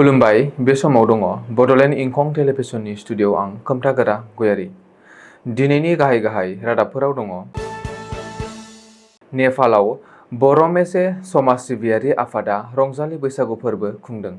खुलुमबाय बे समाव दङ बडोलेण्ड इंखं टेलिभिजननि स्टुडिय'आव आं खोमथागोरा गयारी। दिनैनि गाहाय रादाबफोराव दङ। नेपालाव बर' मेसे समाज सिबियारि आफादा रंजालि बैसागु फोरबो खुंदों।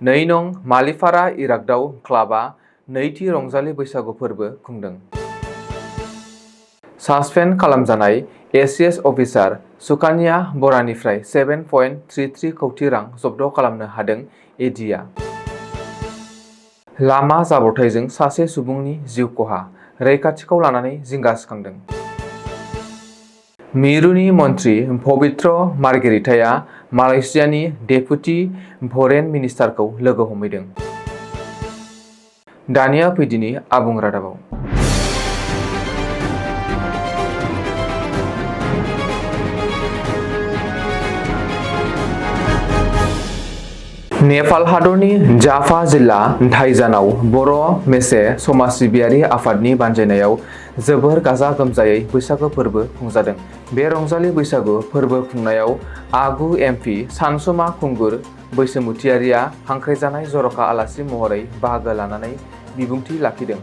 2 नं मालिपारा इरागदाव क्लाबआ नैथि रंजालि बैसागु फोरबो खुंदों। सासपेन्ड खालामजानाय एसिएस अफिसार सुकानिया बरानिफ्राय 7.33 कौटि रां जब्द खालामनो हादों एडिआ। लामा जाब्रबथायजों सासे सुबुंनि जिउ खहा, रैखाथिखौ लानानै जिंगा सिखांदों। मिरुनि मन्त्रि पवित्र मार्गेरिटाया मालयेशियानि डेपुटि फरेन मिनिस्टारखौ लोगो हमहैदों। दानिया फैदिनि आबुं रादाबाव। नेपाल हादरनि जाफा जिल्ला थाइजानाव बर' मेसे समाज सिबियारि आफादनि बानजायनायाव जोबोर गाजा गोमजायै बैसागु फोरबो खुंजादों। बे रंजालि बैसागु फोरबो खुंनायाव आगु एमपि सानसुमा खुंगुर बैसोमुथियारिया हांख्रायजानाय जर'खा आलासि महरै बाहागो लानानै बिबुंथि लाखिदों।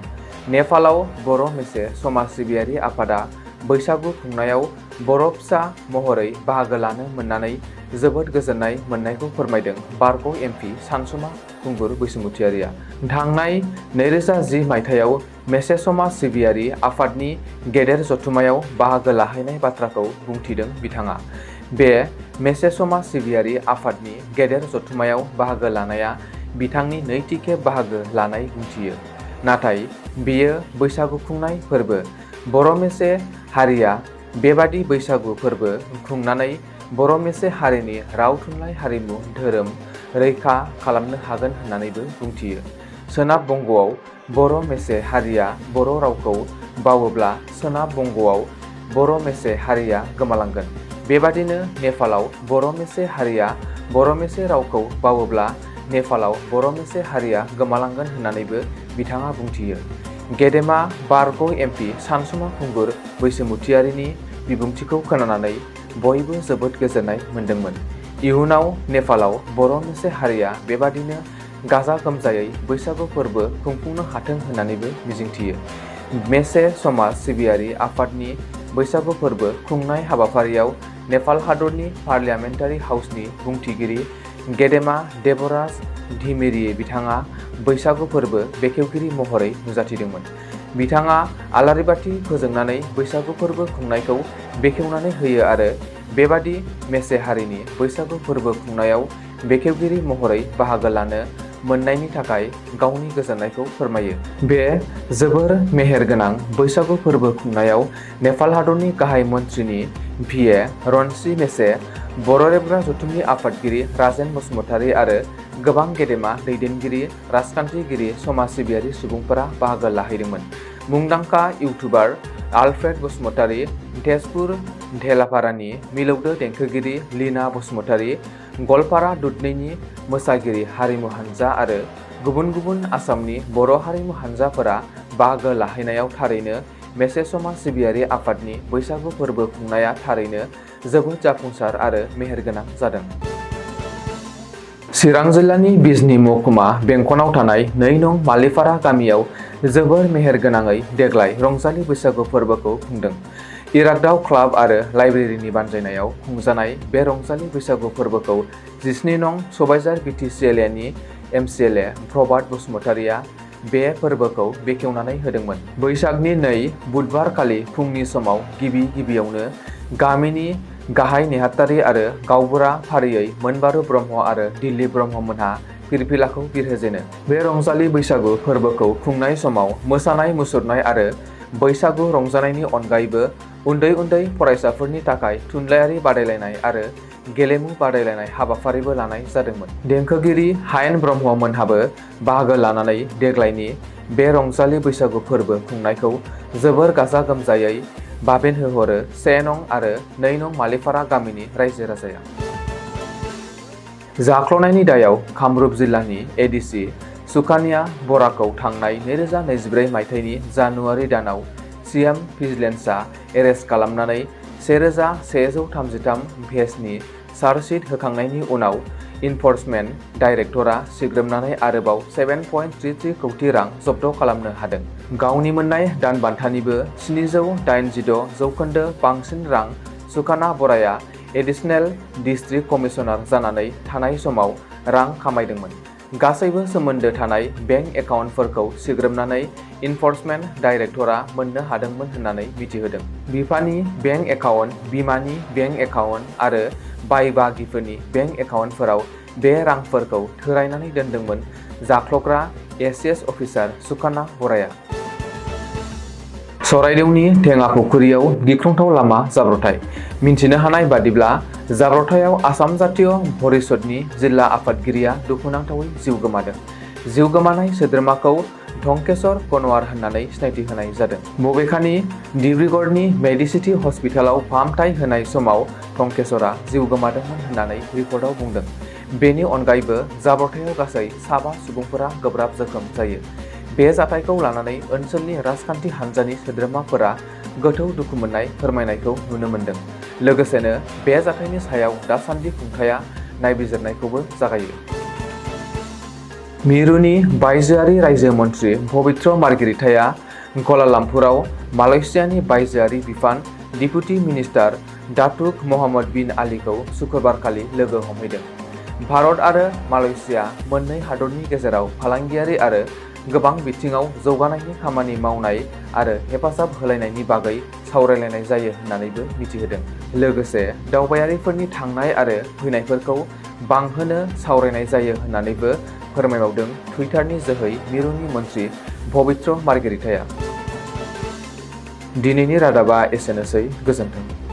नेपालाव बर' मेसे समाज सिबियारि आफादा बैसागु खुंनायाव बर' फिसा महरै बाहागो लानो मोननानै जोबोद गोजोननाय मोननायखौ फोरमायदों बारग' एमपि सानसुमा खुंगुर बैसोमुथियारिया। थांनाय 2010 मायथाइयाव मेसे समाज सिबियारि आफादनि गेदेर जथुमायाव बाहागो लाहैनाय बाथ्राखौ बुंथिदों बिथाङा। बे मेसे समाज सिबियारि आफादनि गेदेर जथुमायाव बाहागो लानाया बिथांनि नैथि खेब बाहागो लानाय बुंथियो। नाथाय बेयो बैसागु खुंनाय फोरबो। बर' मेसे हारिया बेबादि बैसागु फोरबो खुंनानै बर' मेसे हारिनि राव थुनलाइ हारिमु धोरोम रैखा खालामनो हागोन होननानैबो बुंथियो। सोनाब बंग'आव बर' मेसे हारिया बर' रावखौ बावोब्ला सोनाब बंग'आव बर' मेसे हारिया गोमालांगोन। बेबादिनो नेपालाव बर' मेसे हारिया बर' मेसे रावखौ बावोब्ला नेपालाव बर' मेसे हारिया गोमालांगोन होननानैबो बिथाङा बुंथियो। गेदेमा बारग' एमपि सानसुमा खुंगुर बैसोमुथियारिनि बिबुंथिखौ खोनानानै बयबो जोबोद गोजोननाय मोन्दोंमोन। इयुनाव नेपालाव बर' मेसे हारिया बेबादिनो गाजा गोमजायै बैसागु फोरबो खुंफुंनो हाथों होननानैबो मिजिंथियो। मेसे समाज सिबियारि आफादनि बैसागु फोरबो खुंनाय हाबाफारियाव नेपाल हादरनि पार्लियामेन्टारि हाउसनि बुंथिगिरि गेदेमा देबराज धिमेरि बिथाङा बैसागु फोरबो बेखेवगिरि महरै नुजाथिदोंमोन। बिथाङा आलारि बाथि फोजोंनानै बैसागु फोरबो खुंनायखौ बेखेवनानै होयो आरो बेबादि मेसे हारिनि बैसागु फोरबो खुंनायाव बेखेवगिरि महरै बाहागो लानो मोननायनि थाखाय गावनि गोजोननायखौ फोरमायो। बे जोबोर मेहेरगोनां बैसागु फोरबो खुंनायाव नेपाल हादरनि गाहाय मन्थ्रिनि भिए रनसि मेसे, बर' रेबग्रा जथुमनि आफादगिरि राजेन बसुमतारी आरो गोबां गेदेमा दैदेनगिरि, राजखान्थिगिरि, समाज सिबियारि सुबुंफोरा बाहागो लाहैदोंमोन। मुंदांखा इउटुबार आलफ्रेड बसुमतारी, तेजपुर धेलापारानि मिलौदो देंखोगिरि लीना बसुमतारी, गलपारा दुधनैनि मोसागिरि हारिमु हानजा आरो गुबुन गुबुन आसामनि बर' हारिमु हानजाफोरा बाहागो लाहैनायाव थारैनो मेसे समाज सिबियारि आफादनि बैसागु फोरबो खुंनाया थारैनो जोबोद जाफुंसार आरो मेहेरगोनां जादों। चिरां जिल्लानि बिजनी महकुमा बेंखनाव थानाय 2 नं मालिपारा गामियाव जोबोर मेहेरगोनाङै देग्लाय रंजालि बैसागु फोरबोखौ खुंदों। इरागदाव क्लाब आरो लाइब्रेरिनि बानजायनायाव खुंजानाय बे रंजालि बैसागु फोरबोखौ 17 नं सबायझार बिटिसिएलएनि एमसिएलए प्रभात बसुमतारीया बे फोरबोखौ बेखेवनानै होदोंमोन। बैसागनि 2 बुधबारखालि फुंनि समाव गिबियावनो गामिनि गाहाय नेहाथारि आरो गावबुरा फारियै मोनबारु ब्रह्म आरो दिलीप ब्रह्ममोनहा फिरफिलाखौ बिरहोजेनो। बे रंजालि बैसागु फोरबोखौ खुंनाय समाव मोसानाय मुसुरनाय आरो बैसागु रंजानायनि अनगायैबो उन्दै फरायसाफोरनि थाखाय थुनलाइयारि बादायलायनाय आरो गेलेमु बादायलायनाय हाबाफारिबो लानाय जादोंमोन। देंखोगिरि हायेन ब्रह्ममोनहाबो बाहागो लानानै देग्लायनि बे रंजालि बैसागु फोरबो खुंनायखौ जोबोर गाजा गोमजायै बाबेनहोहरो 1 नं आरो 2 नं मालिपारा गामिनि रायजो राजाया। जाख्ल'नायनि दायाव कामरुप जिल्लानि एडिसि सुकानिया बराखौ थांनाय 2024 मायथाइनि जानुवारि दानाव सिएम भिजिलेन्सआ एरेस्ट खालामनानै 1133 पेजनि चार्जशीट होखांनायनि उनाव इनफर्समेन्ट डाइरेक्टरा सिग्रोमनानै आरोबाव 7.33 कौटि रां जब्द खालामनो हादों। गावनि मोन्नाय दान बान्थानिबो 786 जौखोन्दो बांसिन रां सुकाना बराया एडिशनेल डिस्ट्रिक्ट कमिशनार जानानै थानाय समाव रां खामायदोंमोन। गासैबो सोमोन्दो थानाय बेंक एकाउन्टफोरखौ सिग्रोमनानै इनफर्समेन्ट डाइरेक्टरा मोननो हादोंमोन होननानै मिथिहोदों। बिफानि बेंक एकाउन्ट, बिमानि बेंक एकाउन्ट आरो बाय बाहागिफोरनि बेंक एकाउन्टफोराव बे रांफोरखौ थोरायनानै दोनदोंमोन जाख्लग्रा एसिएस अफिसार सुकाना बराया। चराइदेवनि टेङापुखुरियाव गिख्रंथाव लामा जाब्रबथाय। मिन्थिनो हानाय बादिब्ला जाब्रबथायाव आसाम जातीय परिषदनि जिल्ला आफादगिरिया दुखुनांथावै जिउ गोमादों। जिउ गोमानाय सोद्रोमाखौ धंकेश्वर कनवार होननानै सिनायथि होनाय जादों। बबेखानि डिब्रुगड़नि मेडिसिटी हस्पिटालाव फाहामथाय होनाय समाव धंकेश्वरा जिउ गोमादोंमोन होननानै रिपर्टआव बुंदों। बेनि अनगायैबो जाब्रबथायाव गासै 7 सुबुंफोरा गोब्राब जोखोम जायो। बे जाथायखौ लानानै ओनसोलनि राजखान्थि हान्जानि सोद्रोमाफोरा गोथौ दुखु मोननाय फोरमायनायखौ नुनो मोन्दों। लोगोसेनो बे जाथायनि सायाव दासान्दि खुंथाया नायबिजिरनायखौबो जागायो। मिरुनि बायजोआरि रायजो मन्थ्रि पवित्र मार्गेरिटाया कुआलालाम्पुराव मालयेशियानि बायजोआरि बिफान डिप्युटी मिनिस्टार दातुक मोहम्मद बिन आलीखौ सुक्रुबारखालि लोगो हमहैदों। भारत आरो मालयेशिया मोननै हादरनि गेजेराव फालांगियारि आरो गोबां बिथिङाव जौगानायनि खामानि मावनाय आरो हेफाजाब होलायनायनि बागै सावरायलायनाय जायो होननानैबो मिथिहोदों। लोगोसे दावबायारिफोरनि थांनाय आरो फैनायफोरखौ बांहोनो सावरायनाय जायो होननानैबो फोरमायबावदों टुइटारनि जोहै मिरुनि मन्थ्रि पवित्र मार्गेरिटाया। दिनैनि रादाबा एसेनोसै। गोजोन्थों।